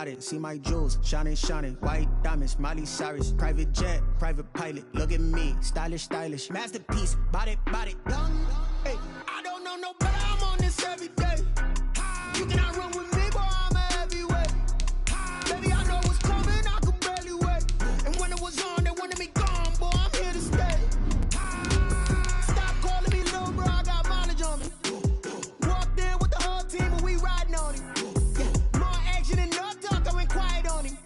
got it. See my jewels, shining, shining. White diamonds, Miley Cyrus. Private jet, private pilot. Look at me, stylish, stylish. Masterpiece, body, body, young. Hey, I don't know no better. I'm on this every day. You cannot run with me, boy. I'm a heavyweight. Baby, I know what's coming. I could barely wait. And when it was on, they wanted me gone, boy. I'm here to stay. Stop calling me little bro. I got mileage on me. Walked in with the whole team, and we riding on him. More action and no talk. I went quiet on him.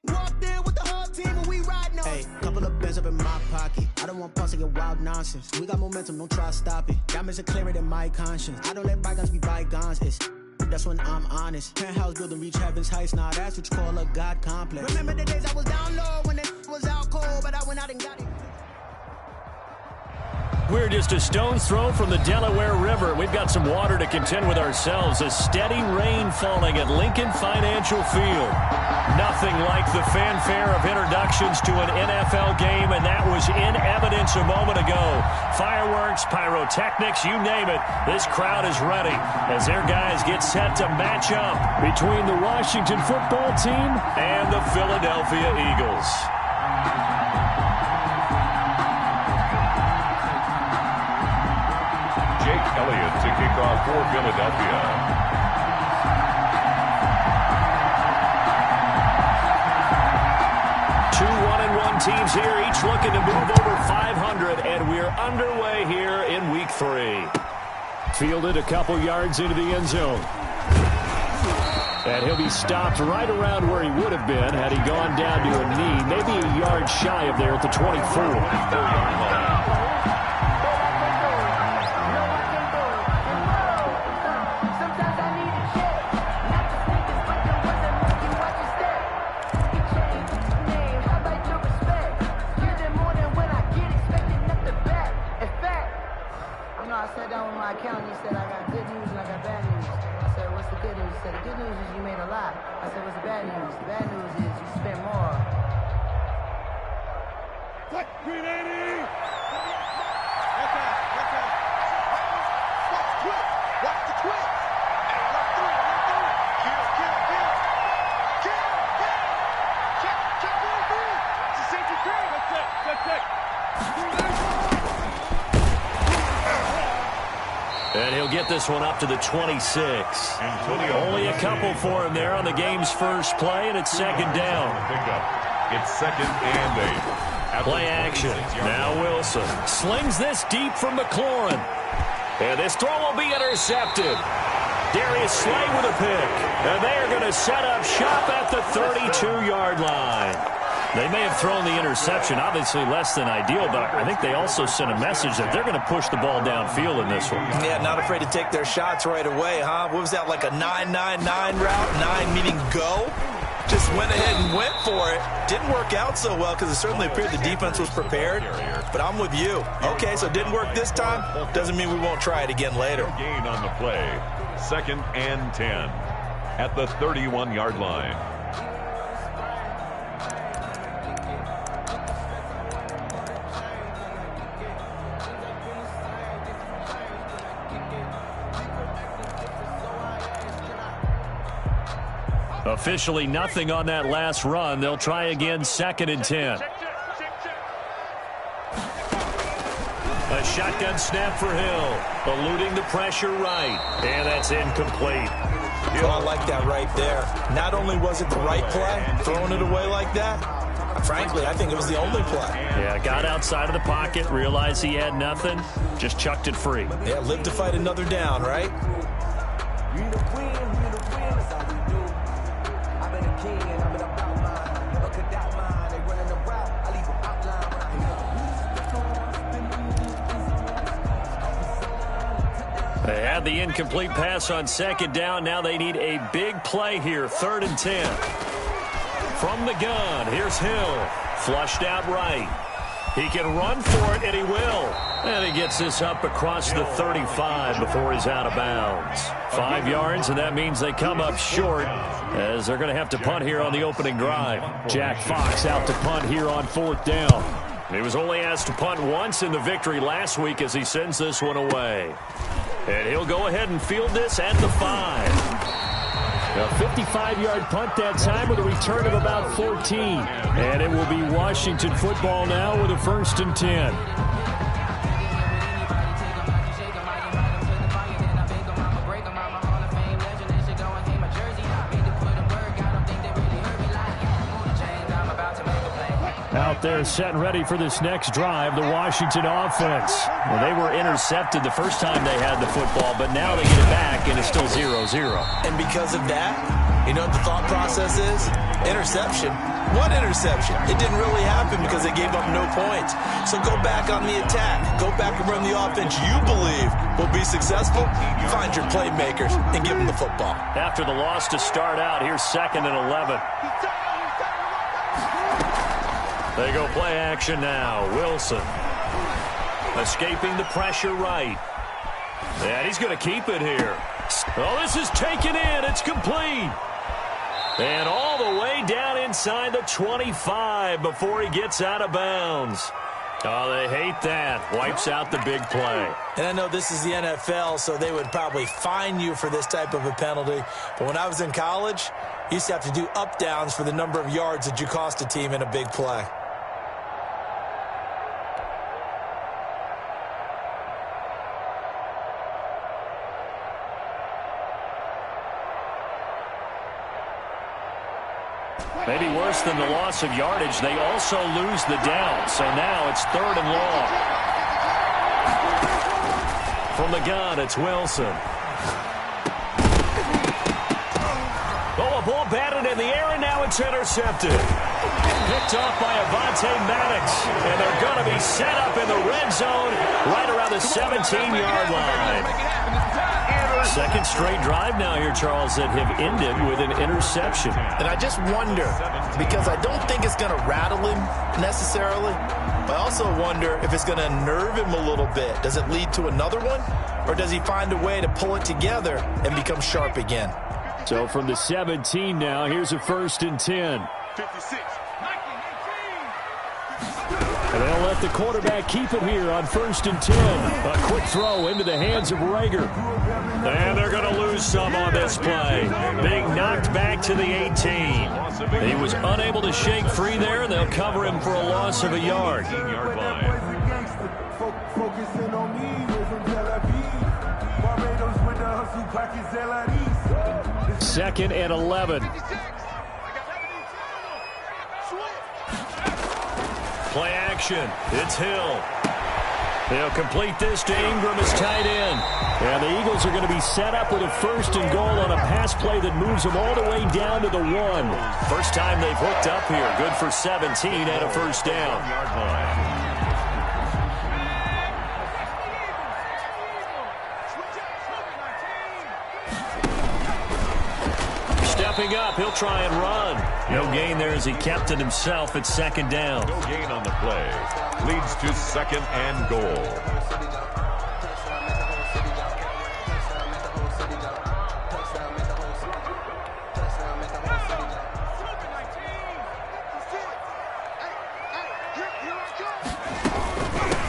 Walked in with the whole team, and we riding on him. Hey, couple of bands up in my pocket. I don't want pause to get wild nonsense. We got momentum, don't try to stop it. Diamonds are clearer than my conscience. I don't let bygones be bygones. That's when I'm honest. Penthouse building reach heaven's heights. Now that's what you call a God complex. Remember the days I was down low when it was out cold, but I went out and got it. We're just a stone's throw from the Delaware River. We've got some water to contend with ourselves. A steady rain falling at Lincoln Financial Field. Nothing like the fanfare of introductions to an NFL game, and that was in evidence a moment ago. Fireworks, pyrotechnics, you name it. This crowd is ready as their guys get set to match up between the Washington football team and the Philadelphia Eagles. Elliott to kick off for Philadelphia. Two 1-1 teams here, each looking to move over 500, and we're underway here in week 3. Fielded a couple yards into the end zone. And he'll be stopped right around where he would have been had he gone down to a knee, maybe a yard shy of there at the 24. And he'll get this one up to the 26. Only a couple for him there on the game's first play, and it's second down. It's 2nd and 8. Play action. Now Wilson slings this deep from McLaurin. And this throw will be intercepted. Darius Slay with a pick. And they are going to set up shop at the 32-yard line. They may have thrown the interception, obviously less than ideal, but I think they also sent a message that they're going to push the ball downfield in this one. Yeah, not afraid to take their shots right away, huh? What was that, like a 9-9-9 route? 9 meaning go? Just went ahead and went for it. Didn't work out so well because it certainly appeared the defense was prepared. But I'm with you. Okay, so it didn't work this time. Doesn't mean we won't try it again later. Gain on the play. 2nd and 10 at the 31-yard line. Officially nothing on that last run. They'll try again 2nd and 10. A shotgun snap for Hill. Eluding the pressure right. And that's incomplete. Oh, I like that right there. Not only was it the right play, throwing it away like that, frankly, I think it was the only play. Yeah, got outside of the pocket, realized he had nothing, just chucked it free. Yeah, live to fight another down, right? They had the incomplete pass on 2nd down. Now they need a big play here. 3rd and 10. From the gun, here's Hill. Flushed out right. He can run for it, and he will. And he gets this up across the 35 before he's out of bounds. 5 yards, and that means they come up short as they're going to have to punt here on the opening drive. Jack Fox out to punt here on 4th down. He was only asked to punt once in the victory last week as he sends this one away. And he'll go ahead and field this at the 5. A 55-yard punt that time with a return of about 14. And it will be Washington football now with a 1st and 10. Out there set and ready for this next drive, the Washington offense. Well, they were intercepted the first time they had the football, but now they get it back, and it's still 0-0. And because of that, you know what the thought process is? Interception. What interception? It didn't really happen because they gave up no points. So go back on the attack. Go back and run the offense you believe will be successful. Find your playmakers and give them the football. After the loss to start out, here's 2nd and 11. They go play action now. Wilson escaping the pressure right. And he's going to keep it here. Oh, this is taken in. It's complete. And all the way down inside the 25 before he gets out of bounds. Oh, they hate that. Wipes out the big play. And I know this is the NFL, so they would probably fine you for this type of a penalty. But when I was in college, you used to have to do up-downs for the number of yards that you cost a team in a big play. Maybe worse than the loss of yardage, they also lose the down. So now it's 3rd and long. From the gun, it's Wilson. Oh, a ball batted in the air, and now it's intercepted. Picked off by Avonte Maddox. And they're going to be set up in the red zone right around the 17-yard line. Second straight drive now here, Charles, that have ended with an interception. And I just wonder, because I don't think it's going to rattle him necessarily, but I also wonder if it's going to nerve him a little bit. Does it lead to another one? Or does he find a way to pull it together and become sharp again? So from the 17 now, here's a 1st and 10. 56. And they'll let the quarterback keep it here on 1st and 10. A quick throw into the hands of Rager. And they're going to lose some on this play. Being knocked back to the 18. He was unable to shake free there, and they'll cover him for a loss of a yard. 2nd and 11. Play action. It's Hill. They'll complete this to Ingram as tight end. And the Eagles are going to be set up with a 1st and goal on a pass play that moves them all the way down to the 1. First time they've hooked up here. Good for 17 and a 1st down. Stepping up, he'll try and run. No gain there as he kept it himself at 2nd down. No gain on the play. Leads to 2nd and goal.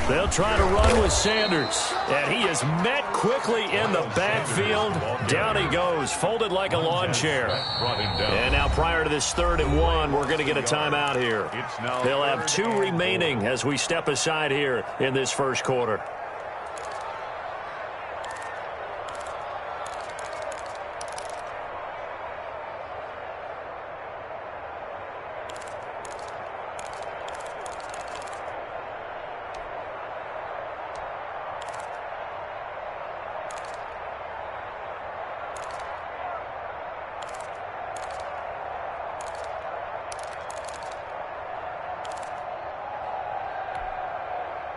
They'll try to run with Sanders. And he is met quickly in the backfield. Down he goes, folded like a lawn chair. And now prior to this 3rd and 1, we're going to get a timeout here. They'll have 2 remaining as we step aside here in this first quarter.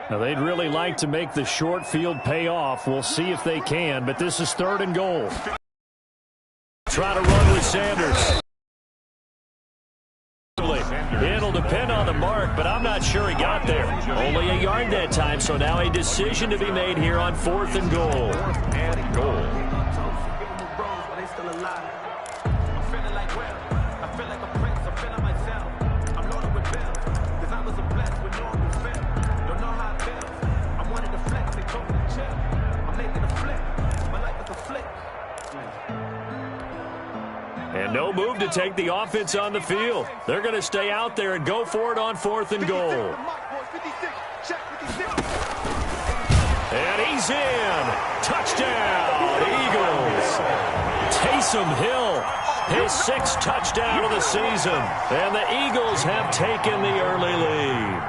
Now, they'd really like to make the short field pay off. We'll see if they can, but this is 3rd and goal. Try to run with Sanders. It'll depend on the mark, but I'm not sure he got there. Only a yard that time, so now a decision to be made here on 4th and goal. move to take the offense on the field. They're going to stay out there and go for it on 4th and goal. And he's in. Touchdown, Eagles. Taysom Hill, his 6th touchdown of the season. And the Eagles have taken the early lead.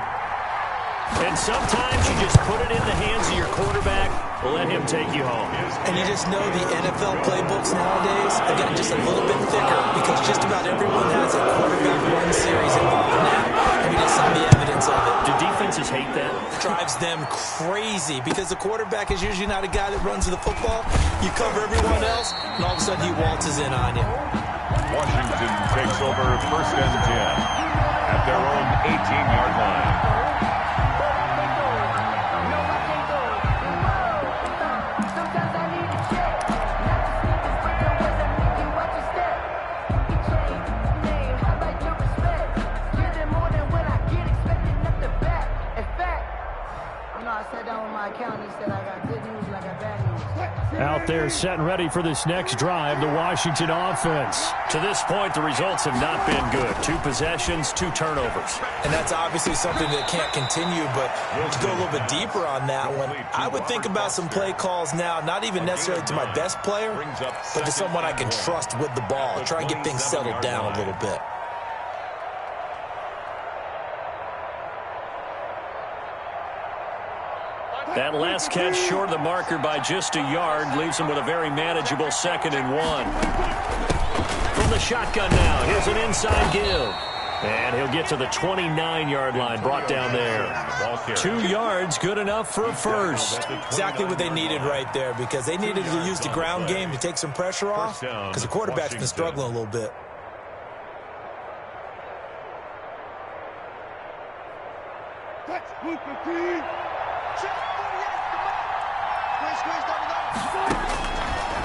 And sometimes you just put it in the hands of your quarterback, let him take you home. And you just know the NFL playbooks nowadays have gotten just a little bit thicker because just about everyone has a quarterback run series involved now. And we just saw the evidence of it. Do defenses hate that? It drives them crazy because the quarterback is usually not a guy that runs the football. You cover everyone else, and all of a sudden he waltzes in on you. Washington takes over 1st and 10 at their own 18-yard line. Out there set and ready for this next drive, the Washington offense. To this point, the results have not been good. 2 possessions, 2 turnovers. And that's obviously something that can't continue, but to go a little bit deeper on that one, I would think about some play calls now, not even necessarily to my best player, but to someone I can trust with the ball. Try and get things settled down a little bit. That last catch short of the marker by just a yard leaves him with a very manageable 2nd and 1. From the shotgun now, here's an inside give. And he'll get to the 29-yard line, brought down there. 2 yards, good enough for a first. Exactly what they needed right there because they needed to use the ground game to take some pressure off because the quarterback's been struggling a little bit.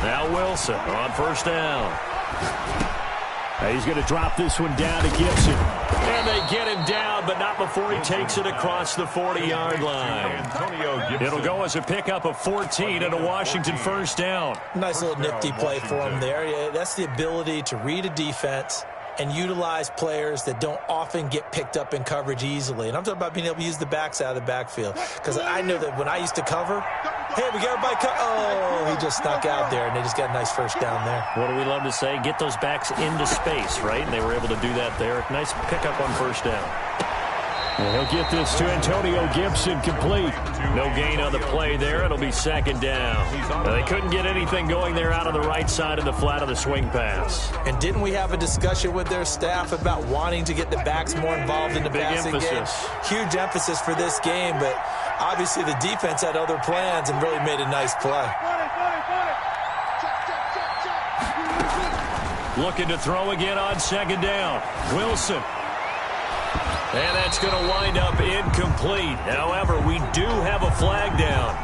Now Wilson on 1st down. He's going to drop this one down to Gibson. And they get him down, but not before he takes it across the 40-yard line. It'll go as a pickup of 14 and a Washington 1st down. Nice little nifty play for him there. Yeah, that's the ability to read a defense and utilize players that don't often get picked up in coverage easily. And I'm talking about being able to use the backs out of the backfield. Because I know that when I used to cover, hey, we got everybody oh, he just snuck out there, and they just got a nice first down there. What do we love to say? Get those backs into space, right? And they were able to do that there. Nice pickup on 1st down. And he'll get this to Antonio Gibson complete. No gain on the play there. It'll be 2nd down. They couldn't get anything going there out on the right side of the flat of the swing pass. And didn't we have a discussion with their staff about wanting to get the backs more involved in the passing game? Huge emphasis for this game, but obviously the defense had other plans and really made a nice play. Looking to throw again on 2nd down. Wilson. And that's going to wind up incomplete. However, we do have a flag down.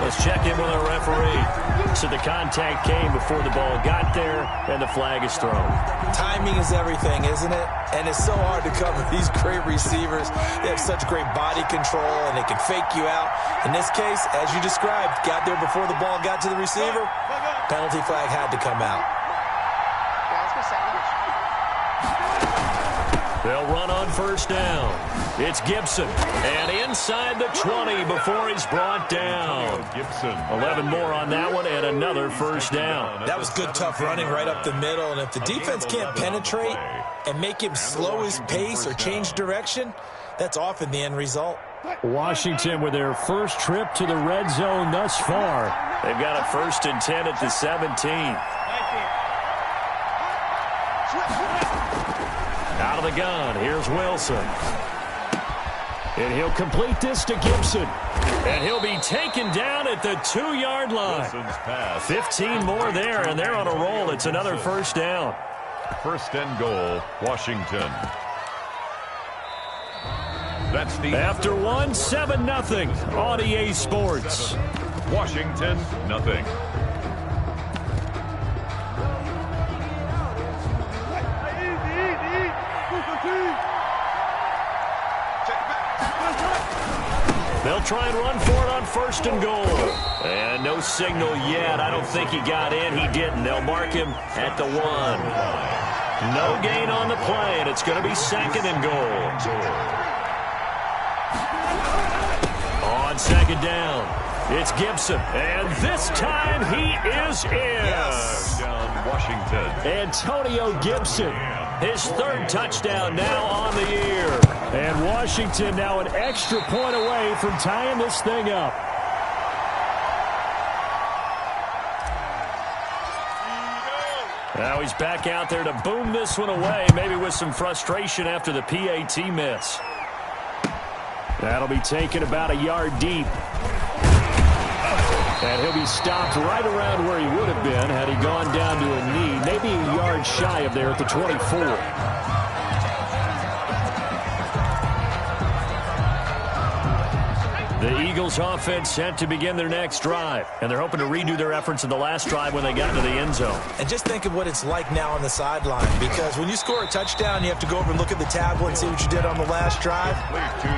Let's check in with our referee. So the contact came before the ball got there, and the flag is thrown. Timing is everything, isn't it? And it's so hard to cover these great receivers. They have such great body control, and they can fake you out. In this case, as you described, got there before the ball got to the receiver. Penalty flag had to come out. They'll run on 1st down. It's Gibson. And inside the 20 before he's brought down. 11 more on that one and another 1st down. That was good, tough running right up the middle. And if the defense can't penetrate and make him slow his pace or change direction, that's often the end result. Washington with their first trip to the red zone thus far. They've got a 1st and 10 at the 17. Out of the gun, here's Wilson. And he'll complete this to Gibson. And he'll be taken down at the 2-yard line. 15 more there, and they're on a roll. It's another 1st down. 1st and goal, Washington. That's the after 7-0 on EA Sports. Washington, nothing. They'll try and run for it on 1st and goal. And no signal yet. I don't think he got in. He didn't. They'll mark him at the 1. No gain on the play, and it's going to be 2nd and goal. On 2nd down, it's Gibson, and this time he is in. Yes. Down Washington. Antonio Gibson, his 3rd touchdown now on the year. And Washington now an extra point away from tying this thing up. Now he's back out there to boom this one away, maybe with some frustration after the PAT miss. That'll be taken about a yard deep. And he'll be stopped right around where he would have been had he gone down to a knee, maybe a yard shy of there at the 24. The Eagles offense set to begin their next drive, and they're hoping to redo their efforts in the last drive when they got to the end zone. And just think of what it's like now on the sideline, because when you score a touchdown, you have to go over and look at the tablet and see what you did on the last drive.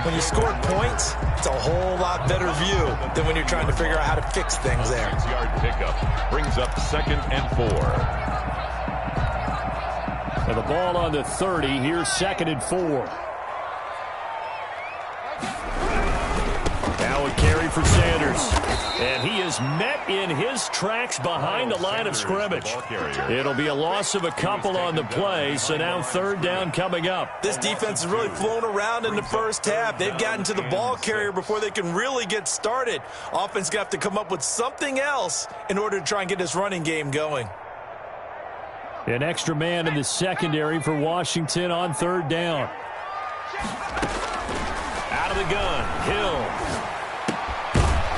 When you score points, it's a whole lot better view than when you're trying to figure out how to fix things there. 6-yard pickup brings up 2nd and 4. And the ball on the 30, here's 2nd and 4. Now a carry for Sanders. And he is met in his tracks behind the line of scrimmage. It'll be a loss of a couple on the play, so now 3rd down coming up. This defense has really flown around in the first half. They've gotten to the ball carrier before they can really get started. Offense going to have to come up with something else in order to try and get this running game going. An extra man in the secondary for Washington on 3rd down. Out of the gun, Hill.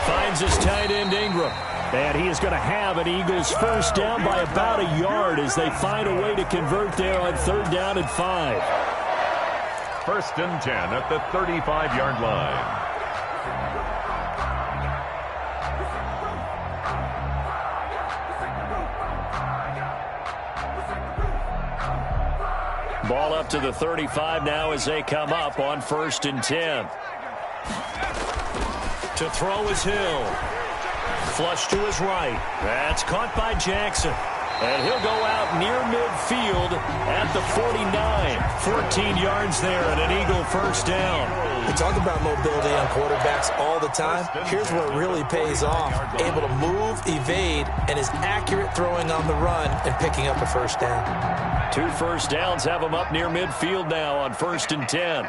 Finds his tight end Ingram. And he is going to have an Eagles 1st down by about a yard as they find a way to convert there on 3rd down and 5. 1st and 10 at the 35-yard line. Ball up to the 35 now as they come up on 1st and 10. To throw is Hill. Flush to his right. That's caught by Jackson. And he'll go out near midfield at the 49. 14 yards there and an Eagle 1st down. We talk about mobility on quarterbacks all the time. Here's where it really pays off. Able to move, evade, and is accurate throwing on the run and picking up a 1st down. 2 1st downs have him up near midfield now on 1st and 10.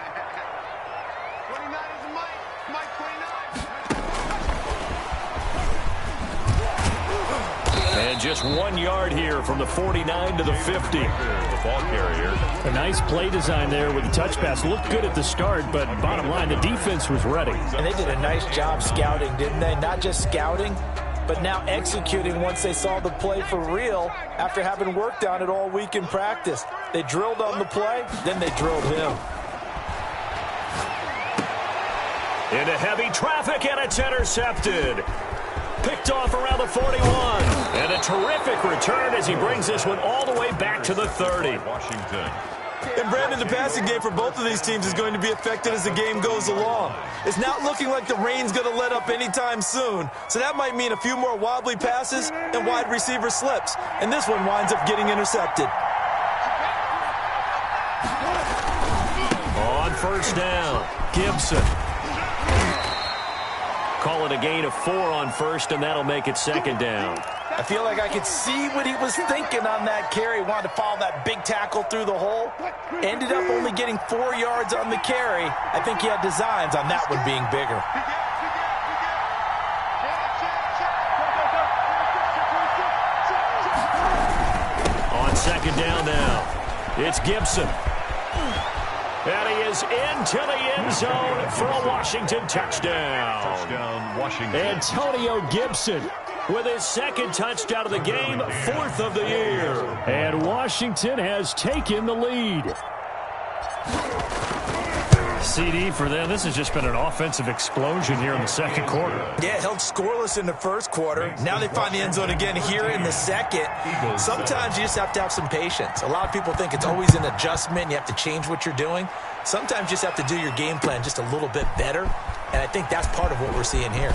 And just 1 yard here from the 49 to the 50. The ball carrier. A nice play design there with the touch pass. Looked good at the start, but bottom line, the defense was ready. And they did a nice job scouting, didn't they? Not just scouting, but now executing once they saw the play for real after having worked on it all week in practice. They drilled on the play, then they drilled him. Into heavy traffic, and it's intercepted. Picked off around the 41. And a terrific return as he brings this one all the way back to the 30. Washington. And, Brandon, the passing game for both of these teams is going to be affected as the game goes along. It's not looking like the rain's going to let up anytime soon, so that might mean a few more wobbly passes and wide receiver slips. And this one winds up getting intercepted. On 1st down, Gibson. Call it a gain of 4 on 1st, and that'll make it 2nd down. I feel like I could see what he was thinking on that carry. Wanted to follow that big tackle through the hole. Ended up only getting 4 yards on the carry. I think he had designs on that one being bigger. On 2nd down now, it's Gibson. And he is into the end zone for a Washington touchdown. Touchdown, Washington. Antonio Gibson with his 2nd touchdown of the game, 4th of the year. And Washington has taken the lead. CD for them. This has just been an offensive explosion here in the 2nd quarter. Yeah, held scoreless in the 1st quarter. Now they find the end zone again here in the 2nd. Sometimes you just have to have some patience. A lot of people think it's always an adjustment. You have to change what you're doing. Sometimes you just have to do your game plan just a little bit better. And I think that's part of what we're seeing here.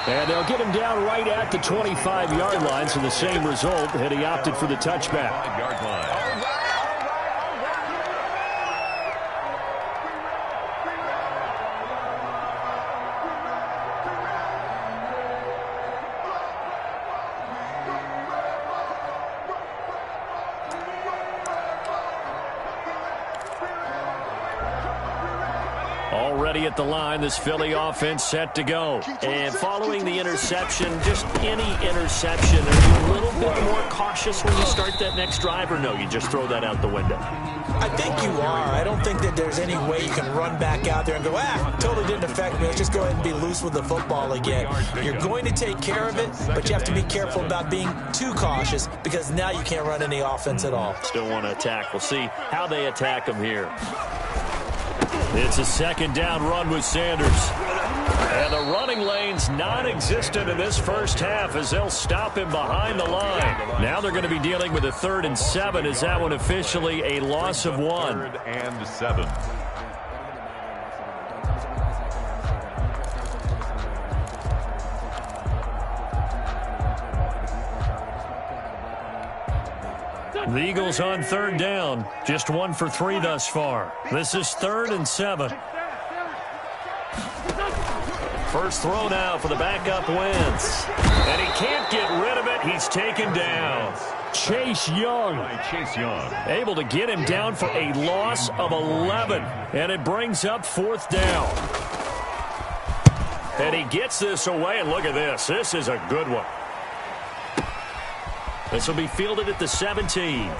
And they'll get him down right at the 25-yard line, so the same result, and he opted for the touchback. 5-yard line. Already at the line, this Philly offense set to go. And following the interception, just any interception, are you a little bit more cautious when you start that next drive, or no, you just throw that out the window? I think you are. I don't think that there's any way you can run back out there and go, totally didn't affect me. Let's just go ahead and be loose with the football again. You're going to take care of it, but you have to be careful about being too cautious because now you can't run any offense at all. Still want to attack. We'll see how they attack them here. It's a second down run with Sanders. And the running lane's non-existent in this first half as they'll stop him behind the line. Now they're going to be dealing with a 3rd and 7. Is that one officially a loss of 1? 3rd and 7. The Eagles on 3rd down. Just 1 for 3 thus far. This is 3rd and 7. First throw now for the backup Wentz. And he can't get rid of it. He's taken down. Chase Young. Able to get him down for a loss of 11. And it brings up 4th down. And he gets this away. And look at this. This is a good one. This will be fielded at the 17.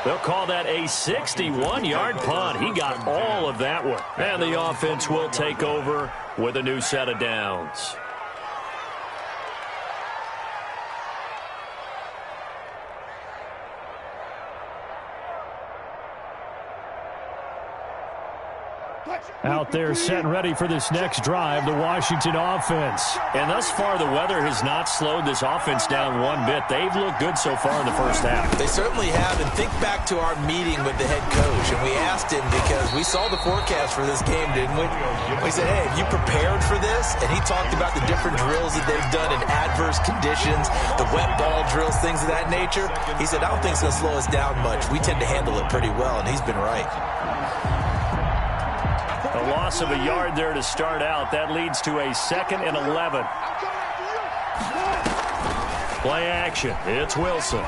They'll call that a 61-yard punt. He got all of that one. And the offense will take over with a new set of downs. Out there set and ready for this next drive, the Washington offense. And thus far, the weather has not slowed this offense down one bit. They've looked good so far in the first half. They certainly have. And think back to our meeting with the head coach. And we asked him because we saw the forecast for this game, didn't we? We said, hey, have you prepared for this? And he talked about the different drills that they've done in adverse conditions, the wet ball drills, things of that nature. He said, I don't think it's going to slow us down much. We tend to handle it pretty well, and he's been right. A loss of a yard there to start out. That leads to a 2nd and 11. Play action. It's Wilson.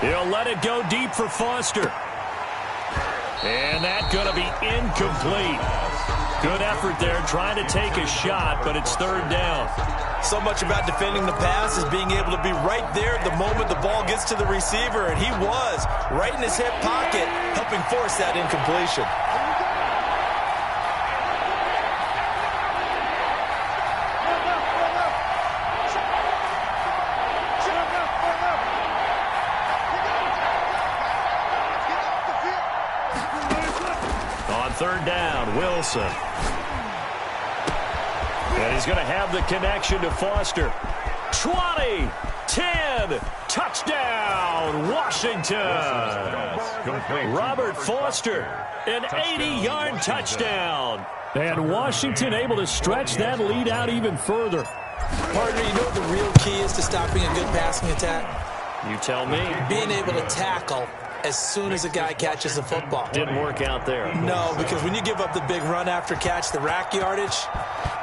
He'll let it go deep for Foster. And that's going to be incomplete. Good effort there trying to take a shot, but it's 3rd down. So much about defending the pass is being able to be right there at the moment the ball gets to the receiver, and he was right in his hip pocket, helping force that incompletion. On 3rd down, Wilson. And he's going to have the connection to Foster. 20, 10, touchdown, Washington. Robert Foster, an 80-yard touchdown. And Washington able to stretch that lead out even further. Partner, you know what the real key is to stopping a good passing attack? You tell me. Being able to tackle as soon as a guy catches the football. Didn't work out there. No, because when you give up the big run after catch, the rack yardage,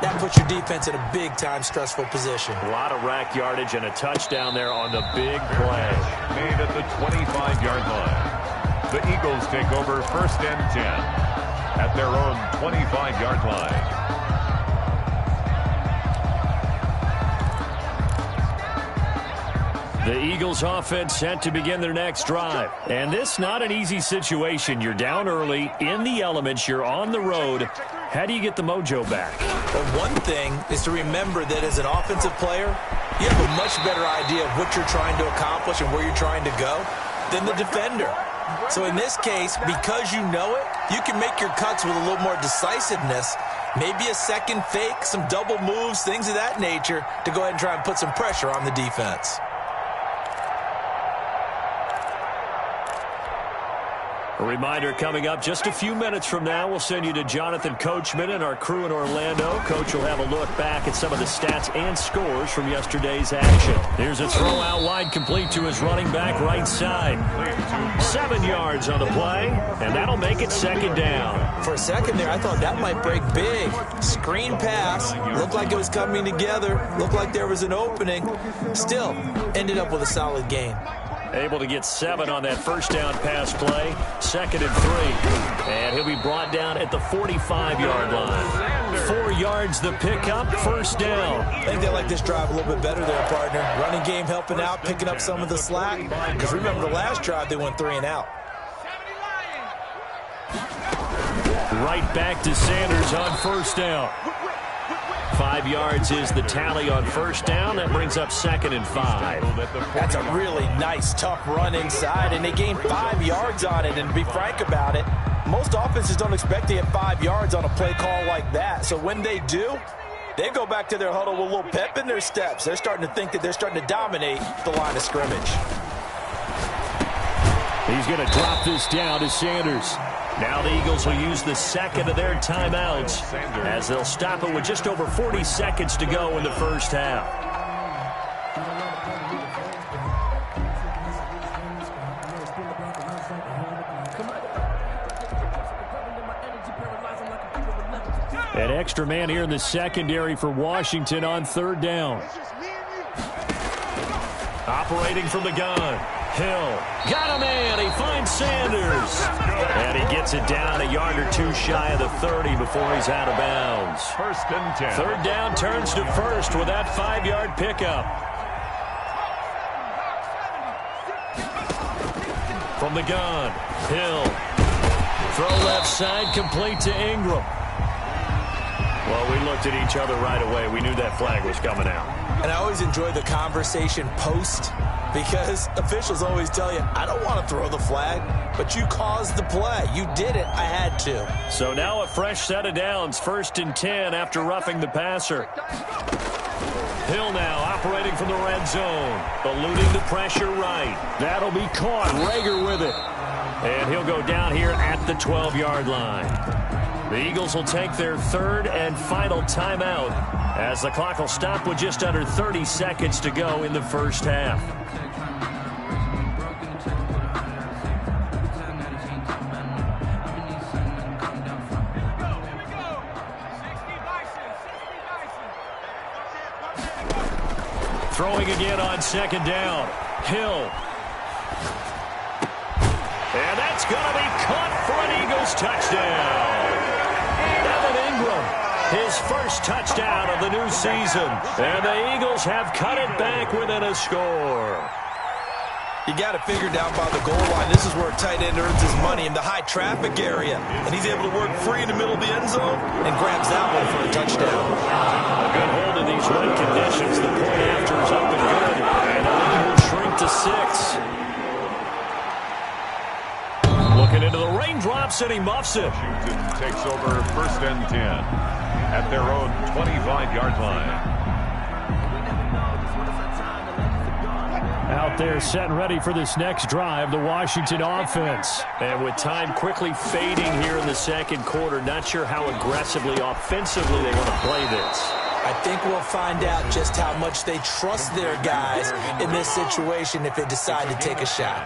that puts your defense in a big-time stressful position. A lot of rack yardage and a touchdown there on the big play. Made at the 25-yard line. The Eagles take over 1st and 10 at their own 25-yard line. The Eagles offense set to begin their next drive. And this not an easy situation. You're down early, in the elements, you're on the road. How do you get the mojo back? Well, one thing is to remember that as an offensive player, you have a much better idea of what you're trying to accomplish and where you're trying to go than the defender. So in this case, because you know it, you can make your cuts with a little more decisiveness, maybe a second fake, some double moves, things of that nature, to go ahead and try and put some pressure on the defense. A reminder coming up just a few minutes from now, we'll send you to Jonathan Coachman and our crew in Orlando. Coach will have a look back at some of the stats and scores from yesterday's action. Here's a throw out wide complete to his running back right side. 7 yards on the play, and that'll make it 2nd down. For a second there, I thought that might break big. Screen pass. Looked like it was coming together. Looked like there was an opening. Still, ended up with a solid gain. Able to get 7 on that first down pass play. 2nd and 3. And he'll be brought down at the 45-yard line. 4 yards the pickup, 1st down. I think they like this drive a little bit better there, partner. Running game helping out, picking up some of the slack. Because remember the last drive, they went 3 and out. Right back to Sanders on 1st down. 5 yards is the tally on 1st down. That brings up 2nd and 5. That's a really nice, tough run inside, and they gained 5 yards on it. And to be frank about it, most offenses don't expect to get 5 yards on a play call like that. So when they do, they go back to their huddle with a little pep in their steps. They're starting to think that they're starting to dominate the line of scrimmage. He's going to drop this down to Sanders. Now the Eagles will use the 2nd of their timeouts as they'll stop it with just over 40 seconds to go in the first half. An extra man here in the secondary for Washington on 3rd down. Operating from the gun. Hill got a man. He finds Sanders. And he gets it down a yard or 2 shy of the 30 before he's out of bounds. 1st and 10. 3rd down turns to 1st with that 5-yard pickup. From the gun. Hill. Throw left side, complete to Ingram. Well, we looked at each other right away. We knew that flag was coming out. And I always enjoy the conversation post, because officials always tell you, I don't want to throw the flag, but you caused the play. You did it. I had to. So now a fresh set of downs. 1st and 10 after roughing the passer. Hill now operating from the red zone. Eluding the pressure right. That'll be caught. Rager with it. And he'll go down here at the 12-yard line. The Eagles will take their 3rd and final timeout as the clock will stop with just under 30 seconds to go in the first half. Throwing again on 2nd down. Hill. And that's going to be caught for an Eagles touchdown. His first touchdown of the new season. And the Eagles have cut it back within a score. You got to figure down by the goal line. This is where a tight end earns his money, in the high traffic area. And he's able to work free in the middle of the end zone and grabs that one for a touchdown. A good hold in these wet conditions. The point after is up and good. And the lead will shrink to 6. Looking into the raindrops, and he muffs it. Washington takes over 1st and 10 at their own 25-yard line. Out there set and ready for this next drive, the Washington offense. And with time quickly fading here in the 2nd quarter, not sure how aggressively, offensively they want to play this. I think we'll find out just how much they trust their guys in this situation if they decide to take a shot.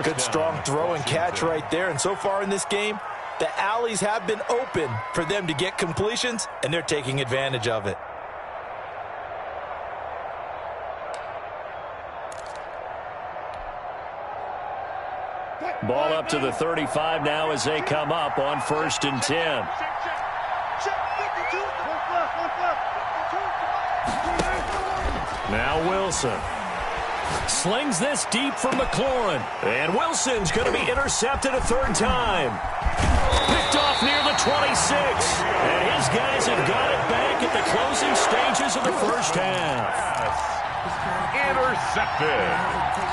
Good strong throw and catch right there. And so far in this game, the alleys have been open for them to get completions, and they're taking advantage of it. Ball up to the 35 now as they come up on 1st and 10. Now Wilson. Slings this deep from McLaurin. And Wilson's going to be intercepted a 3rd time. Picked off near the 26. And his guys have got it back at the closing stages of the first half. Intercepted.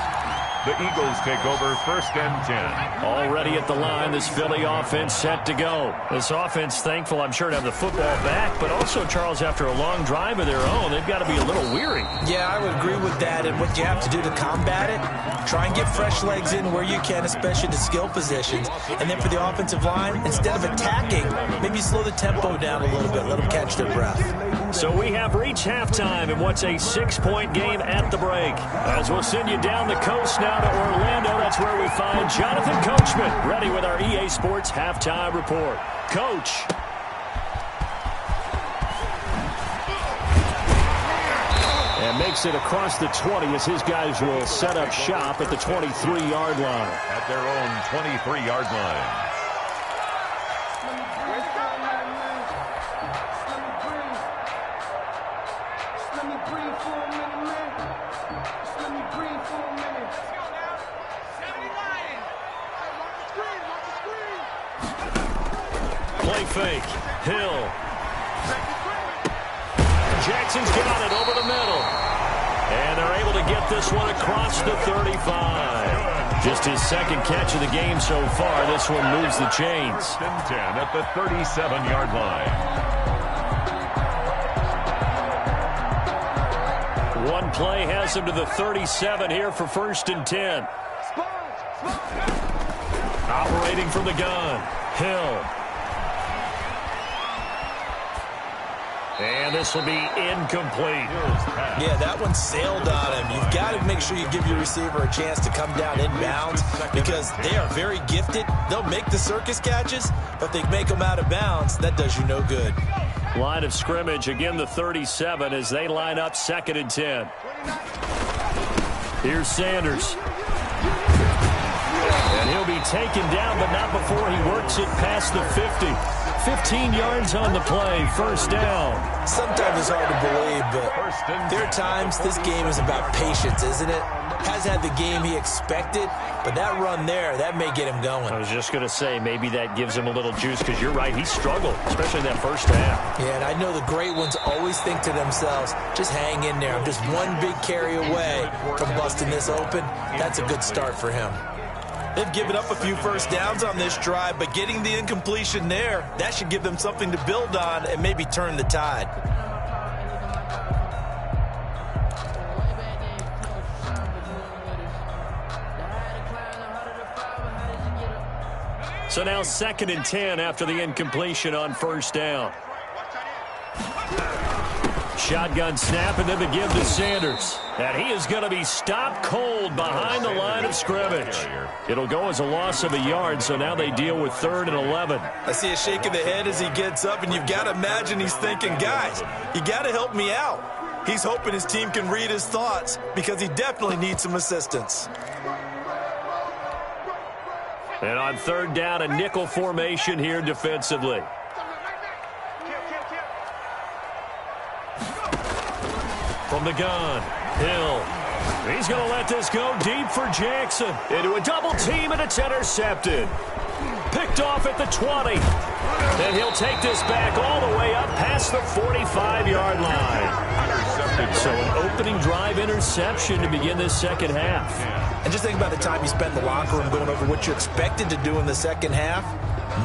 The Eagles take over 1st and 10. Already at the line, this Philly offense set to go. This offense thankful, I'm sure, to have the football back, but also, Charles, after a long drive of their own, they've got to be a little weary. Yeah, I would agree with that, and what you have to do to combat it, try and get fresh legs in where you can, especially the skill positions. And then for the offensive line, instead of attacking, maybe slow the tempo down a little bit, let them catch their breath. So we have reached halftime in what's a 6-point game at the break. As we'll send you down the coast now to Orlando, that's where we find Jonathan Coachman, ready with our EA Sports Halftime Report. Coach. And makes it across the 20 as his guys will set up shop at the 23-yard line. At their own 23-yard line. Play fake. Hill. Jackson's got it over the middle. And they're able to get this one across the 35. Just his second catch of the game so far. This one moves the chains. 1st and 10 at the 37-yard line. One play has him to the 37 here for 1st and 10. Operating from the gun. Hill. And this will be incomplete. Yeah, that one sailed on him. You've got to make sure you give your receiver a chance to come down inbounds because they are very gifted. They'll make the circus catches, but they make them out of bounds. That does you no good. Line of scrimmage, again the 37 as they line up 2nd and 10. Here's Sanders. And he'll be taken down, but not before he works it past the 50. 15 yards on the play, 1st down. Sometimes it's hard to believe, but there are times this game is about patience, isn't it? Has had the game he expected, but that run there, that may get him going. I was just going to say, maybe that gives him a little juice because you're right, he struggled, especially in that 1st half. Yeah, and I know the great ones always think to themselves, just hang in there. I'm just one big carry away from busting this open. That's a good start for him. They've given up a few 1st downs on this drive, but getting the incompletion there, that should give them something to build on and maybe turn the tide. So now 2nd and 10 after the incompletion on 1st down. Shotgun snap and then the give to Sanders. And he is going to be stopped cold behind the line of scrimmage. It'll go as a loss of a yard, so now they deal with 3rd and 11. I see a shake of the head as he gets up, and you've got to imagine he's thinking, guys, you got to help me out. He's hoping his team can read his thoughts because he definitely needs some assistance. And on 3rd down, a nickel formation here defensively. From the gun, Hill. He's going to let this go deep for Jackson. Into a double team, and it's intercepted. Picked off at the 20. And he'll take this back all the way up past the 45-yard line. So an opening drive interception to begin this 2nd half. And just think about the time you spent in the locker room going over what you expected to do in the 2nd half.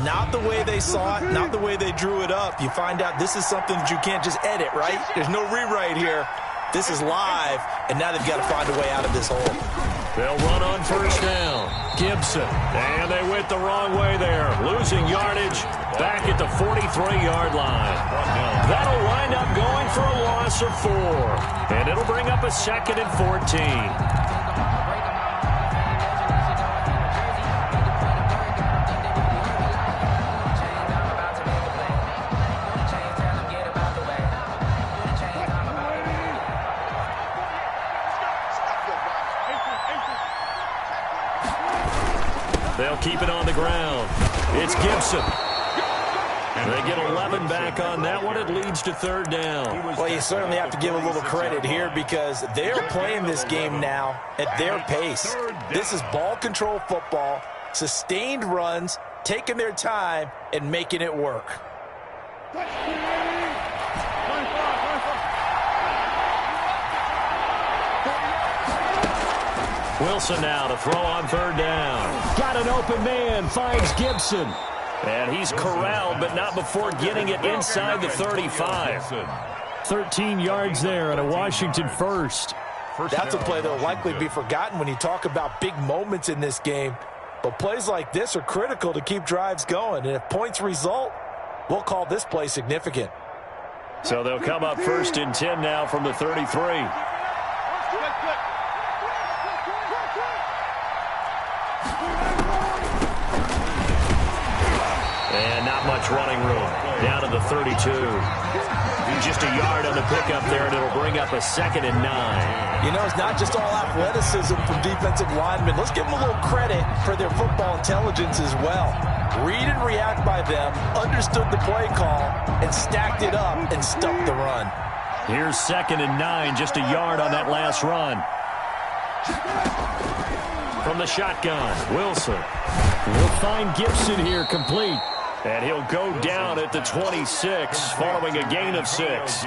Not the way they saw it, not the way they drew it up. You find out this is something that you can't just edit, right? There's no rewrite here. This is live, and now they've got to find a way out of this hole. They'll run on 1st down. Gibson. And they went the wrong way there. Losing yardage back at the 43-yard line. That'll wind up going for a loss of 4. And it'll bring up a 2nd and 14. They'll keep it on the ground. It's Gibson. And they get 11 back on that one. It leads to 3rd down. Well, you certainly have to give a little credit here because they're playing this game now at their pace. This is ball control football, sustained runs, taking their time, and making it work. Wilson now to throw on 3rd down. Got an open man, finds Gibson. And he's corralled, but not before getting it inside the 35. 13 yards there and a Washington first. That's a play that will likely be forgotten when you talk about big moments in this game. But plays like this are critical to keep drives going. And if points result, we'll call this play significant. So they'll come up 1st and 10 now from the 33. And not much running room. Down to the 32. Just a yard on the pickup there, and it'll bring up a 2nd and 9. You know, it's not just all athleticism from defensive linemen. Let's give them a little credit for their football intelligence as well. Read and react by them, understood the play call, and stacked it up and stuffed the run. Here's 2nd and 9, just a yard on that last run. From the shotgun, Wilson will find Gibson here complete. And he'll go down at the 26 following a gain of 6.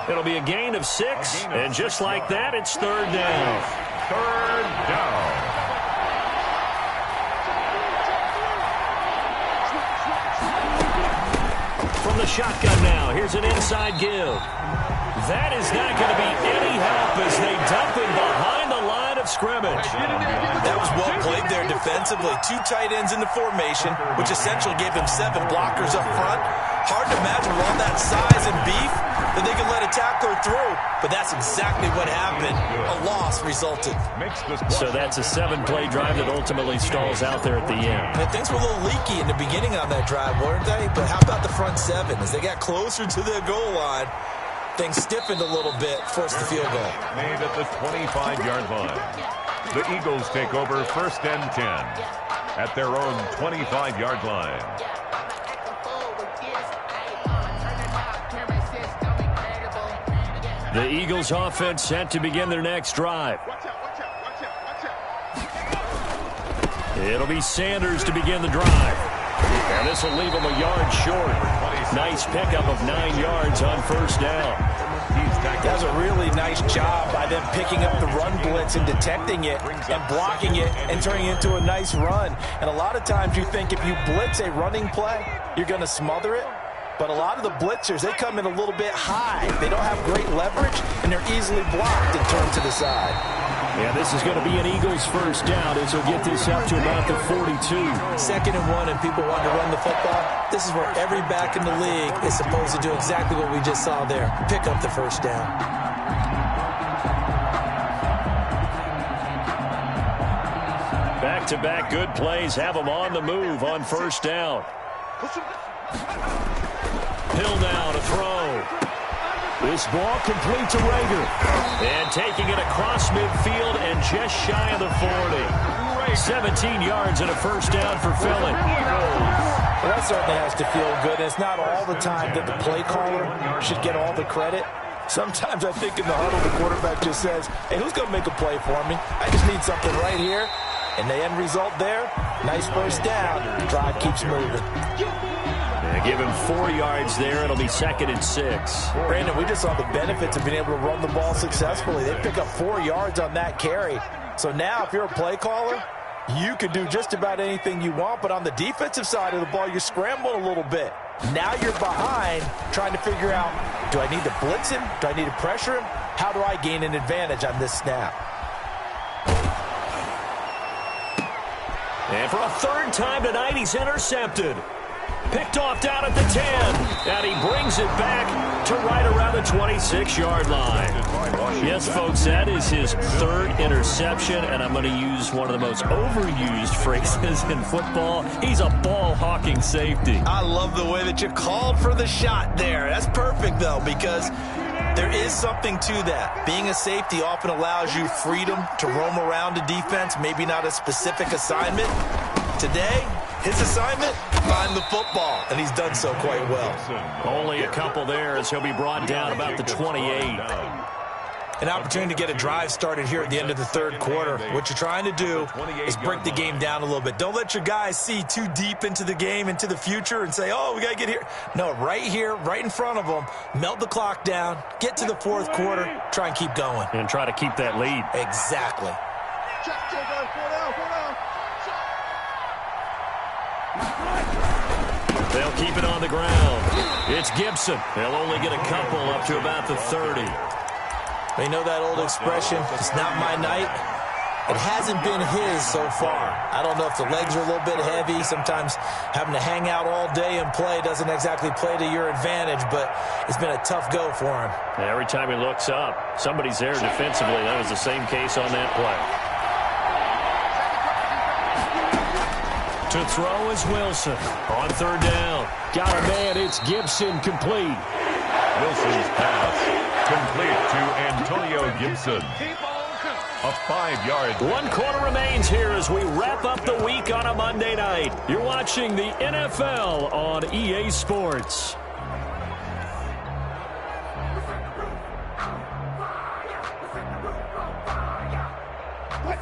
It'll be a gain of 6, and just like that, it's 3rd down. 3rd down. From the shotgun now, here's an inside give. That is not going to be any help as they dump him behind the line of scrimmage. That was well played there defensively. 2 tight ends in the formation, which essentially gave him 7 blockers up front. Hard to imagine with all that size and beef that they could let a tackler through. But that's exactly what happened. A loss resulted. So that's a 7-play drive that ultimately stalls out there at the end. And things were a little leaky in the beginning on that drive, weren't they? But how about the front 7? As they got closer to the goal line, things stiffened a little bit, forced the field goal. Made at the 25-yard line. The Eagles take over 1st and 10 at their own 25-yard line. The Eagles offense set to begin their next drive. It'll be Sanders to begin the drive. And this will leave him a yard short. Nice pickup of 9 yards on 1st down. That was a really nice job by them picking up the run blitz and detecting it and blocking it and turning it into a nice run. And a lot of times you think if you blitz a running play, you're going to smother it. But a lot of the blitzers, they come in a little bit high. They don't have great leverage, and they're easily blocked and turned to the side. Yeah, this is going to be an Eagles 1st down as we'll get this up to about the 42. 2nd and 1 and people want to run the football. This is where every back in the league is supposed to do exactly what we just saw there. Pick up the 1st down. Back-to-back good plays have them on the move on 1st down. Hill now to throw. This ball complete to Rager. And taking it across midfield and just shy of the 40. 17 yards and a 1st down for Philly. Well, that certainly has to feel good. It's not all the time that the play caller should get all the credit. Sometimes I think in the huddle, the quarterback just says, hey, who's going to make a play for me? I just need something right here. And the end result there, nice 1st down. The drive keeps moving. Give him 4 yards there. It'll be 2nd and 6. Brandon, we just saw the benefits of being able to run the ball successfully. They pick up 4 yards on that carry. So now if you're a play caller, you can do just about anything you want. But on the defensive side of the ball, you're scrambling a little bit. Now you're behind trying to figure out, do I need to blitz him? Do I need to pressure him? How do I gain an advantage on this snap? And for a 3rd time tonight, he's intercepted. Picked off down at the 10. And he brings it back to right around the 26-yard line. Yes, folks, that is his 3rd interception, and I'm going to use one of the most overused phrases in football. He's a ball-hawking safety. I love the way that you called for the shot there. That's perfect, though, because there is something to that. Being a safety often allows you freedom to roam around a defense, maybe not a specific assignment. Today, his assignment, find the football, and he's done so quite well. Only a couple there as he'll be brought down about the 28. An opportunity to get a drive started here at the end of the 3rd quarter. What you're trying to do is break the game down a little bit. Don't let your guys see too deep into the game, into the future, and say, oh, we got to get here. No, right here, right in front of them, melt the clock down, get to the 4th quarter, try and keep going. And try to keep that lead. Exactly. They'll keep it on the ground. It's Gibson. They'll only get a couple up to about the 30. They know that old expression, it's not my night. It hasn't been his so far. I don't know if the legs are a little bit heavy. Sometimes having to hang out all day and play doesn't exactly play to your advantage, but it's been a tough go for him. Every time he looks up, somebody's there defensively. That was the same case on that play. To throw is Wilson. On third down. Got a man. It's Gibson, complete. Wilson's pass complete to Antonio Gibson. A 5-yard. 1 quarter remains here as we wrap up the week on a Monday night. You're watching the NFL on EA Sports.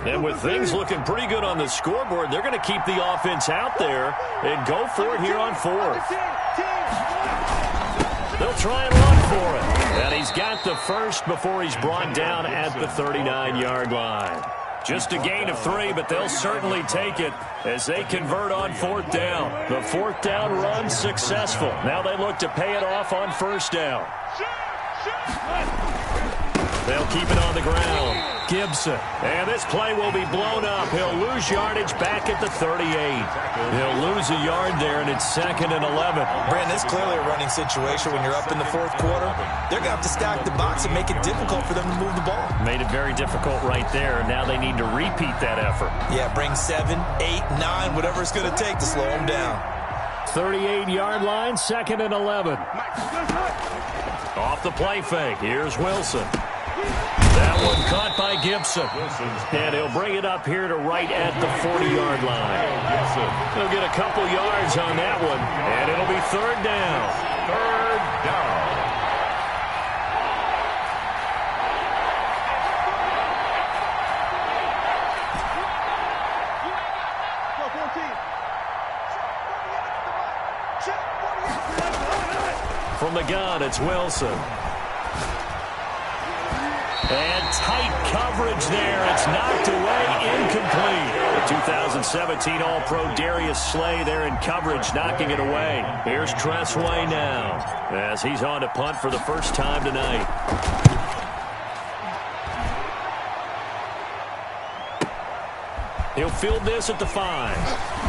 And with things looking pretty good on the scoreboard, they're going to keep the offense out there and go for it here on fourth. They'll try and run for it. And he's got the first before he's brought down at the 39-yard line. Just a gain of 3, but they'll certainly take it as they convert on fourth down. The fourth down run successful. Now they look to pay it off on first down. They'll keep it on the ground. Gibson. And this play will be blown up. He'll lose yardage back at the 38. He'll lose a yard there, and it's 2nd and 11. Brandon, it's clearly a running situation when you're up in the fourth quarter. They're going to have to stack the box and make it difficult for them to move the ball. Made it very difficult right there. Now they need to repeat that effort. Yeah, bring 7, 8, 9, whatever it's going to take to slow them down. 38-yard line, 2nd and 11. Off the play fake. Here's Wilson. That one caught by Gibson. And he'll bring it up here to right at the 40-yard line. He'll get a couple yards on that one, and it'll be third down. Third down. From the gun, it's Wilson. And tight coverage there. It's knocked away, incomplete. The 2017 All-Pro Darius Slay there in coverage, knocking it away. Here's Tressway now as he's on to punt for the first time tonight. He'll field this at the 5.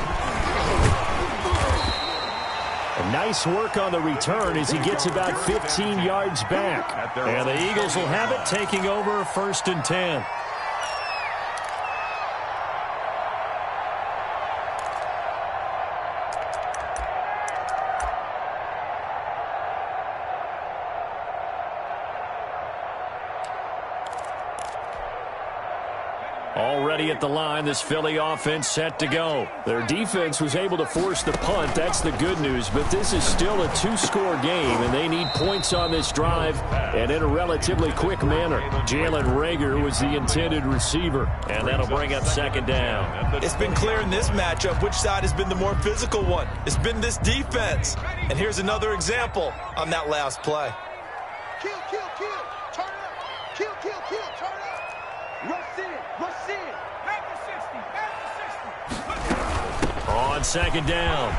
Nice work on the return as he gets about 15 yards back. And the Eagles will have it, taking over 1st and 10. Already at the line, this Philly offense set to go. Their defense was able to force the punt. That's the good news. But this is still a 2-score game, and they need points on this drive and in a relatively quick manner. Jalen Reagor was the intended receiver, and that'll bring up 2nd down. It's been clear in this matchup which side has been the more physical one. It's been this defense. And here's another example on that last play. Kill, kill, kill. Turn up. Kill, kill, kill. Turn up. Rush in. Rush in. Back to 60. Back to 60. On 2nd down,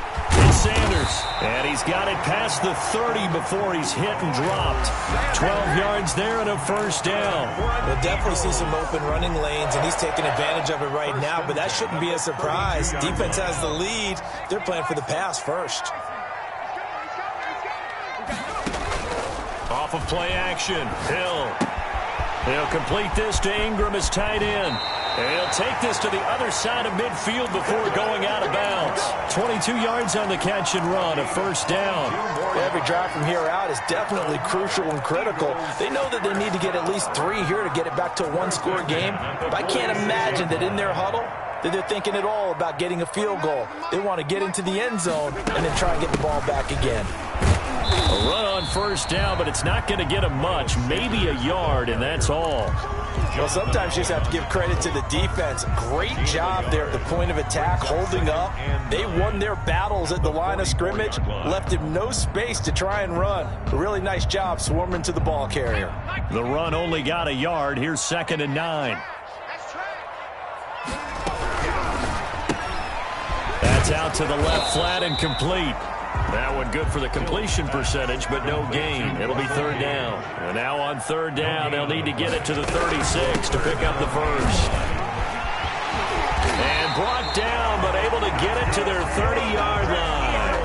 it's Sanders. And he's got it past the 30 before he's hit and dropped. 12 yards there and a first down. We'll definitely see some open running lanes, and he's taking advantage of it right now, but that shouldn't be a surprise. Defense has the lead. They're playing for the pass first. Off of play action, Hill. He'll complete this to Ingram as tight end. And he'll take this to the other side of midfield before going out of bounds. 22 yards on the catch and run, a first down. Every drive from here out is definitely crucial and critical. They know that they need to get at least 3 here to get it back to a 1-score game. But I can't imagine that in their huddle that they're thinking at all about getting a field goal. They want to get into the end zone and then try and get the ball back again. A run on first down, but it's not going to get him much. Maybe a yard, and that's all. Well, sometimes you just have to give credit to the defense. Great job there at the point of attack, holding up. They won their battles at the line of scrimmage, left him no space to try and run. A really nice job swarming to the ball carrier. The run only got a yard. Here's 2nd and 9. That's out to the left flat and complete. That one good for the completion percentage, but no gain. It'll be third down. And now on third down, they'll need to get it to the 36 to pick up the first. And brought down, but able to get it to their 30-yard line.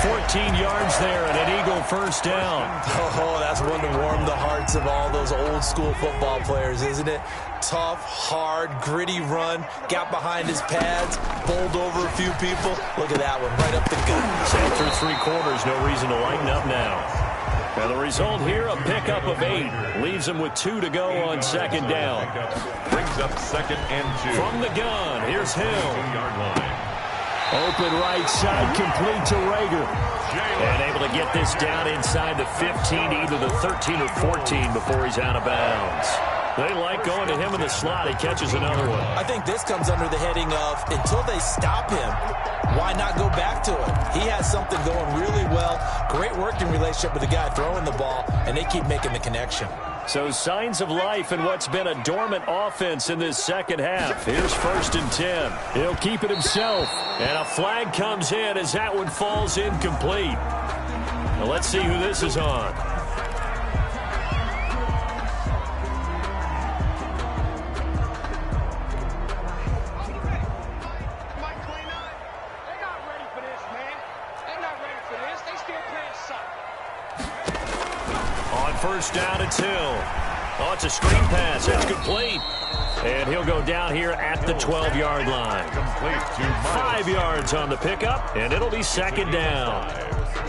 14 yards there and an Eagle first down. Oh, that's one to warm the hearts of all those old school football players, isn't it? Tough, hard, gritty run, got behind his pads, bowled over a few people. Look at that one, right up the gut. Set through 3 quarters, no reason to lighten up now. And the result here, a pickup of 8. Leaves him with 2 to go on second down. Brings up 2nd and 2. From the gun, here's Hill. 2-yard line. Open right side, complete to Rager. And able to get this down inside the 15, either the 13 or 14 before he's out of bounds. They like going to him in the slot. He catches another one. I think this comes under the heading of, until they stop him, why not go back to it? He has something going really well. Great working relationship with the guy throwing the ball, and they keep making the connection. So signs of life in what's been a dormant offense in this second half. Here's 1st and 10. He'll keep it himself. And a flag comes in as that one falls incomplete. Now let's see who this is on. First down, it's Hill. Oh, it's a screen pass. It's complete. And he'll go down here at the 12-yard line. Complete to 5 yards on the pickup, and it'll be second down.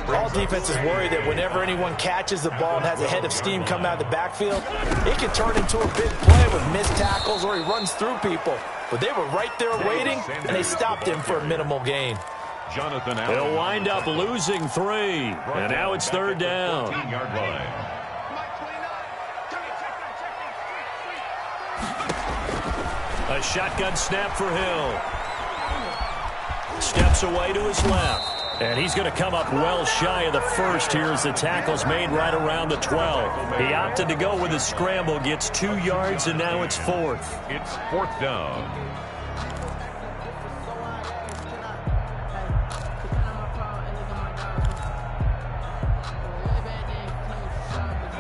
All defenses worry that whenever anyone catches the ball and has a head of steam come out of the backfield, it can turn into a big play with missed tackles or he runs through people. But they were right there waiting, and they stopped him for a minimal gain. Jonathan Allen. They'll wind up losing 3, and now it's 3rd down. 14-yard line. A shotgun snap for Hill. Steps away to his left. And he's going to come up well shy of the first here as the tackle's made right around the 12. He opted to go with a scramble, gets 2 yards, and now it's 4th. It's 4th down.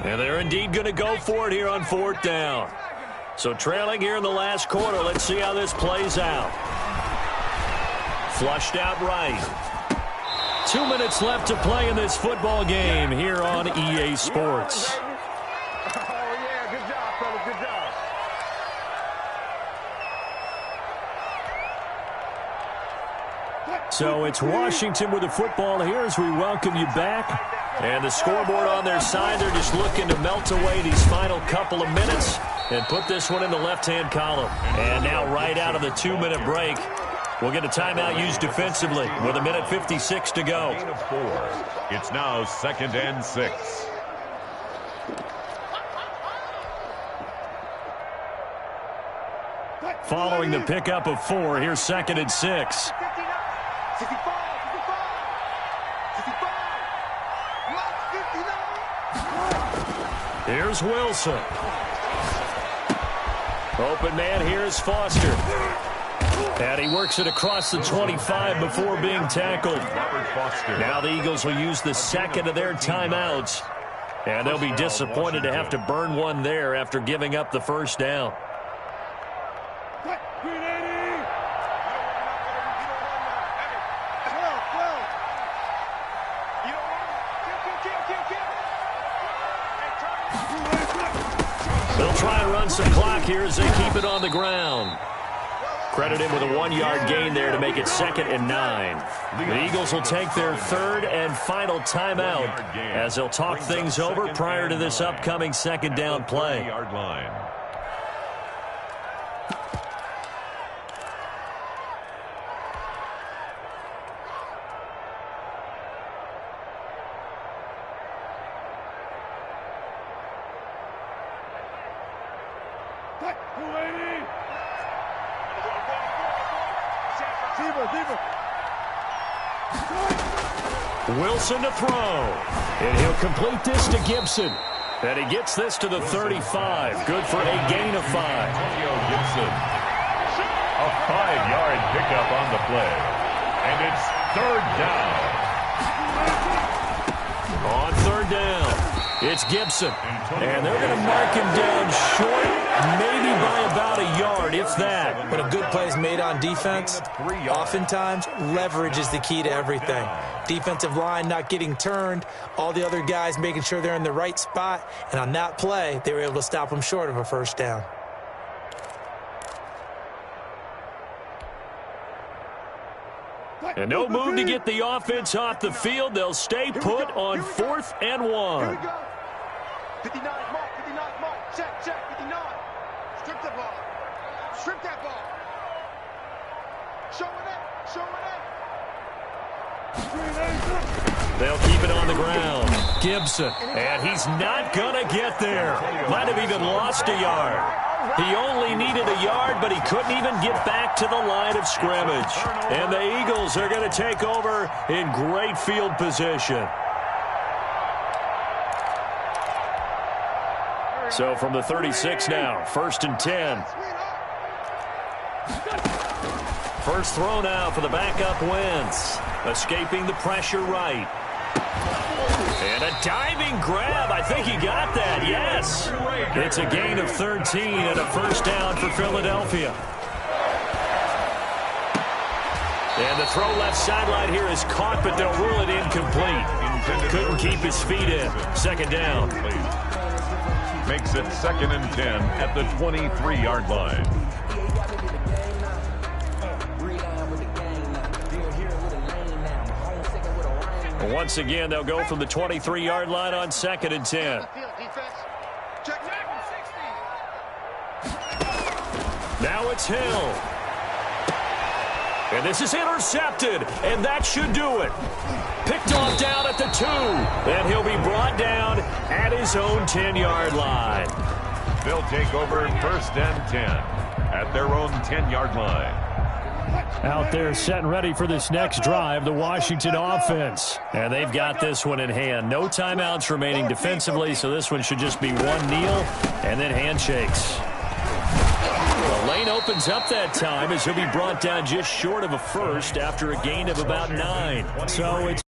And they're indeed going to go for it here on 4th down. So trailing here in the last quarter. Let's see how this plays out. Flushed out right. 2 minutes left to play in this football game here on EA Sports. Oh, yeah, good job, fellas, good job. So it's Washington with the football here as we welcome you back. And the scoreboard on their side, they're just looking to melt away these final couple of minutes and put this one in the left-hand column. And now right out of the 2-minute break, we'll get a timeout used defensively with 1:56 to go. Gain of 4. It's now 2nd and 6. Following the pickup of 4, here's 2nd and 6. 65. Here's Wilson. Open man, here's Foster. And he works it across the 25 before being tackled. Now the Eagles will use the 2nd of their timeouts. And they'll be disappointed to have to burn one there after giving up the first down. They'll try and run some clock here as they keep it on the ground. Credit him with a 1-yard gain there to make it 2nd and 9. The Eagles will take their 3rd and final timeout as they'll talk things over prior to this upcoming 2nd down play. Yard line. Wilson to throw. And he'll complete this to Gibson. And he gets this to the 35. Good for a gain of 5. Gibson. A 5-yard pickup on the play. And it's 3rd down. On 3rd down, it's Gibson. And they're going to mark him down short maybe by about a yard, if that. When a good play is made on defense, oftentimes leverage is the key to everything. Defensive line not getting turned, all the other guys making sure they're in the right spot, and on that play, they were able to stop them short of a first down. And no move to get the offense off the field. They'll stay put on 4th and 1. Here we go. 59 mark, 59 mark. Check, 59. Strip the ball. Strip that ball. Show it up, show it up. They'll keep it on the ground. Gibson, and he's not going to get there. Might have even lost a yard. He only needed a yard, but he couldn't even get back to the line of scrimmage. And the Eagles are going to take over in great field position. So from the 36 now, 1st and 10. First throw now for the backup Wentz. Escaping the pressure right. And a diving grab. I think he got that, yes. It's a gain of 13 and a first down for Philadelphia. And the throw left sideline here is caught, but they'll rule it incomplete. Couldn't keep his feet in. Second down. Makes it 2nd and 10 at the 23-yard line. Once again, they'll go from the 23-yard line on 2nd and 10. Now it's Hill. And this is intercepted, and that should do it. Picked off down at the 2, and he'll be brought down at his own 10-yard line. They'll take over 1st and 10 at their own 10-yard line. Out there set and ready for this next drive, the Washington offense. And they've got this one in hand. No timeouts remaining defensively, so this one should just be one kneel and then handshakes. The lane opens up that time as he'll be brought down just short of a first after a gain of about 9. So it's